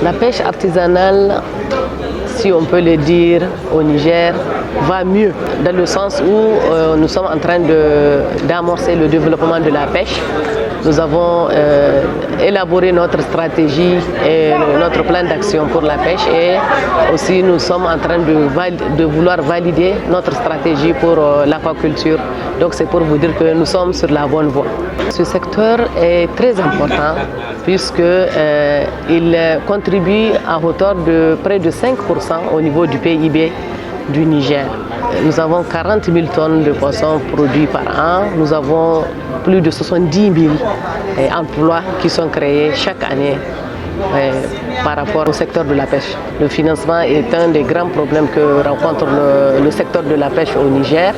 La pêche artisanale, si on peut le dire, au Niger, va mieux, dans le sens où nous sommes en train d'amorcer le développement de la pêche. Nous avons élaboré notre stratégie et notre plan d'action pour la pêche, et aussi nous sommes en train de vouloir valider notre stratégie pour l'aquaculture. Donc c'est pour vous dire que nous sommes sur la bonne voie. Ce secteur est très important puisqu'il contribue à hauteur de près de 5% au niveau du PIB du Niger. Nous avons 40 000 tonnes de poissons produits par an. Nous avons plus de 70 000 emplois qui sont créés chaque année par rapport au secteur de la pêche. Le financement est un des grands problèmes que rencontre le secteur de la pêche au Niger.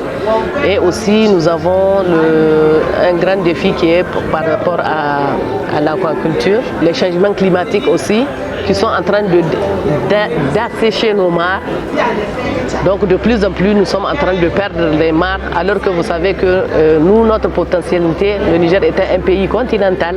Et aussi nous avons un grand défi qui est par rapport à l'aquaculture. Les changements climatiques aussi, qui sont en train d'assécher nos mares. Donc de plus en plus, nous sommes en train de perdre les mares, alors que vous savez que nous, notre potentialité, le Niger étant un pays continental,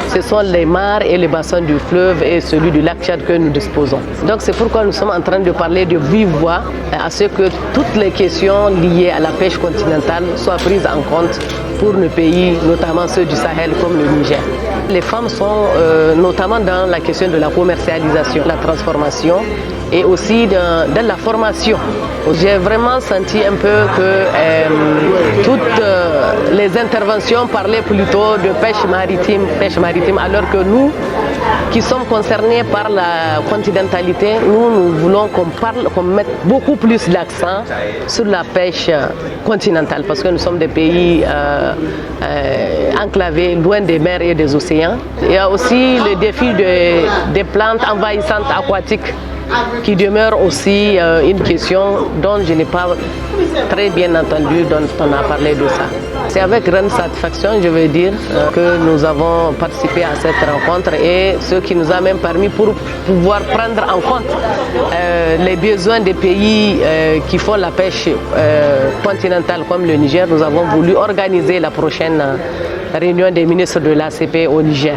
ce sont les mares et les bassins du fleuve et celui du lac Tchad que nous disposons. Donc c'est pourquoi nous sommes en train de parler de vive voix à ce que toutes les questions liées à la pêche continentale soient prises en compte pour nos pays, notamment ceux du Sahel comme le Niger. Les femmes sont notamment dans la question de la commercialisation, la transformation et aussi dans la formation. J'ai vraiment senti un peu que toutes les interventions parlaient plutôt de pêche maritime, alors que nous, qui sommes concernés par la continentalité, nous voulons qu'on mette beaucoup plus l'accent sur la pêche continentale, parce que nous sommes des pays enclavés, loin des mers et des océans. Il y a aussi le défi des plantes envahissantes aquatiques, qui demeure aussi une question dont je n'ai pas très bien entendu, dont on a parlé de ça. C'est avec grande satisfaction, je veux dire, que nous avons participé à cette rencontre, et ce qui nous a même permis pour pouvoir prendre en compte les besoins des pays qui font la pêche continentale comme le Niger. Nous avons voulu organiser la prochaine réunion des ministres de l'ACP au Niger.